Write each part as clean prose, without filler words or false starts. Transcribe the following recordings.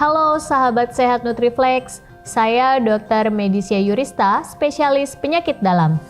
Halo sahabat sehat Nutriflex, saya Dr. Medisya Yurista, spesialis penyakit dalam.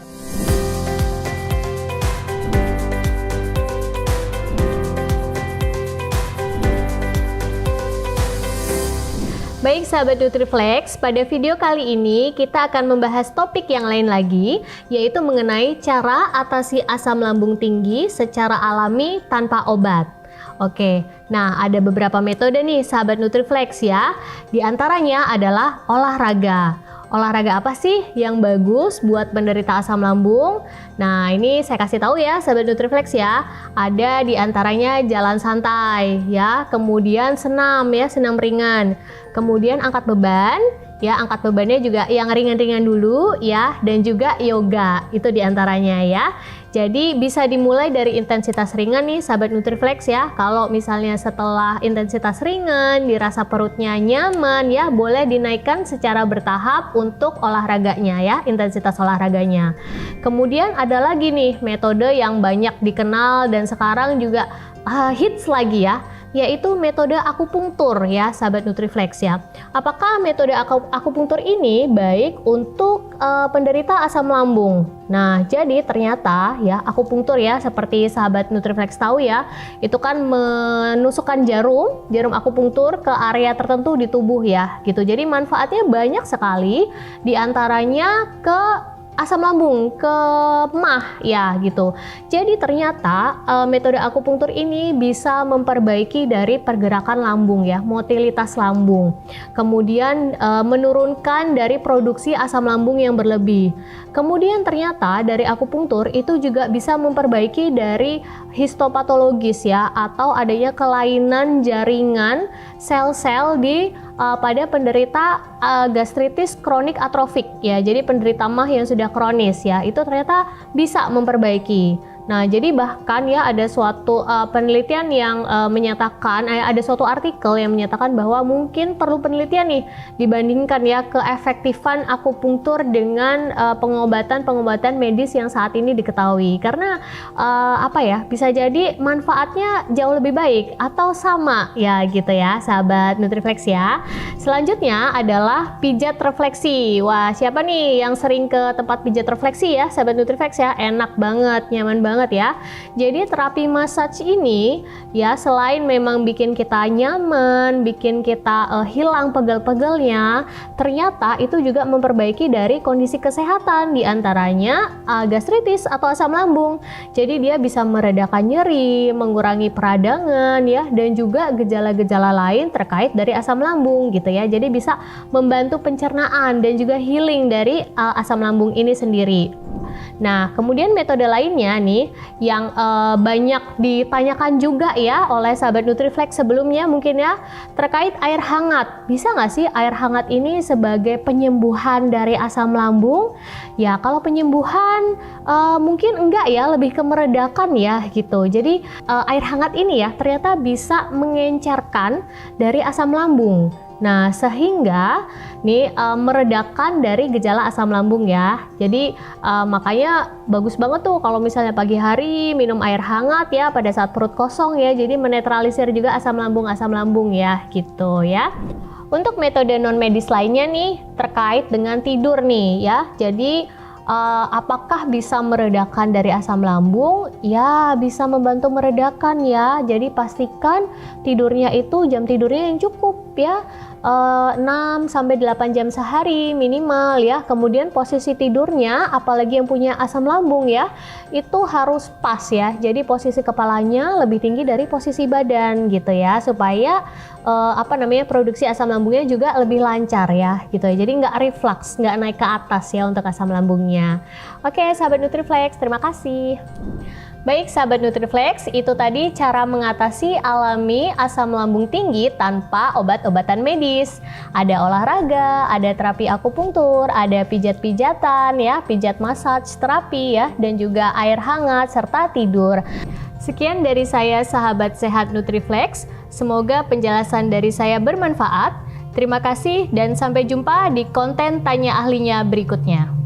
Baik sahabat Nutriflex, pada video kali ini kita akan membahas topik yang lain lagi, yaitu mengenai cara atasi asam lambung tinggi secara alami tanpa obat. Oke, nah ada beberapa metode nih sahabat Nutriflex ya. Di antaranya adalah olahraga. Olahraga apa sih yang bagus buat penderita asam lambung? Nah, ini saya kasih tahu ya sahabat Nutriflex ya. Ada di antaranya jalan santai ya, kemudian senam ya, senam ringan. Kemudian angkat beban ya, angkat bebannya juga yang ringan-ringan dulu ya, dan juga yoga. Itu di antaranya ya. Jadi bisa dimulai dari intensitas ringan nih sahabat Nutriflex ya. Kalau misalnya setelah intensitas ringan dirasa perutnya nyaman ya, boleh dinaikkan secara bertahap untuk olahraganya ya, intensitas olahraganya. Kemudian ada lagi nih metode yang banyak dikenal dan sekarang juga hits lagi ya, yaitu metode akupunktur ya sahabat Nutriflex ya. Apakah metode akupunktur ini baik untuk penderita asam lambung? Nah, jadi ternyata ya akupunktur ya, seperti sahabat Nutriflex tahu ya, itu kan menusukkan jarum akupunktur ke area tertentu di tubuh ya gitu. Jadi manfaatnya banyak sekali, diantaranya ke asam lambung, ke MAH ya gitu. Jadi ternyata metode akupunktur ini bisa memperbaiki dari pergerakan lambung ya, motilitas lambung. Kemudian menurunkan dari produksi asam lambung yang berlebih. Kemudian ternyata dari akupunktur itu juga bisa memperbaiki dari histopatologis ya, atau adanya kelainan jaringan sel-sel di pada penderita gastritis kronik atrofik ya. Jadi penderita MAH yang sudah kronis ya, itu ternyata bisa memperbaiki. Nah, jadi bahkan ya ada suatu penelitian yang menyatakan, ada suatu artikel yang menyatakan bahwa mungkin perlu penelitian nih dibandingkan ya keefektifan akupunktur dengan pengobatan medis yang saat ini diketahui. Karena bisa jadi manfaatnya jauh lebih baik atau sama ya gitu ya sahabat Nutriflex ya. Selanjutnya adalah pijat refleksi. Wah, siapa nih yang sering ke tempat pijat refleksi ya sahabat Nutriflex ya? Enak banget, nyaman banget ya. Jadi terapi massage ini ya, selain memang bikin kita nyaman, bikin kita hilang pegel-pegelnya, ternyata itu juga memperbaiki dari kondisi kesehatan, diantaranya gastritis atau asam lambung. Jadi dia bisa meredakan nyeri, mengurangi peradangan ya, dan juga gejala-gejala lain terkait dari asam lambung gitu ya. Jadi bisa membantu pencernaan dan juga healing dari asam lambung ini sendiri. Nah, kemudian metode lainnya nih yang banyak ditanyakan juga ya oleh sahabat Nutriflex sebelumnya mungkin ya, terkait air hangat. Bisa nggak sih air hangat ini sebagai penyembuhan dari asam lambung? Ya, kalau penyembuhan mungkin enggak ya, lebih ke meredakan ya gitu. Jadi air hangat ini ya ternyata bisa mengencerkan dari asam lambung. Nah, sehingga nih meredakan dari gejala asam lambung ya. Jadi makanya bagus banget tuh kalau misalnya pagi hari minum air hangat ya pada saat perut kosong ya. Jadi menetralisir juga asam lambung ya gitu ya. Untuk metode non medis lainnya nih terkait dengan tidur nih ya. Jadi apakah bisa meredakan dari asam lambung? Ya, bisa membantu meredakan ya. Jadi pastikan tidurnya itu jam tidurnya yang cukup ya. 6-8 jam sehari minimal ya. Kemudian posisi tidurnya, apalagi yang punya asam lambung ya, itu harus pas ya. Jadi posisi kepalanya lebih tinggi dari posisi badan gitu ya, supaya produksi asam lambungnya juga lebih lancar ya gitu ya. Jadi nggak reflux, nggak naik ke atas ya untuk asam lambungnya. Oke sahabat Nutriflex, terima kasih. Baik sahabat Nutriflex, itu tadi cara mengatasi alami asam lambung tinggi tanpa obat-obatan medis. Ada olahraga, ada terapi akupunktur, ada pijat-pijatan ya, pijat massage terapi ya, dan juga air hangat serta tidur. Sekian dari saya sahabat sehat Nutriflex, semoga penjelasan dari saya bermanfaat. Terima kasih dan sampai jumpa di konten Tanya Ahlinya berikutnya.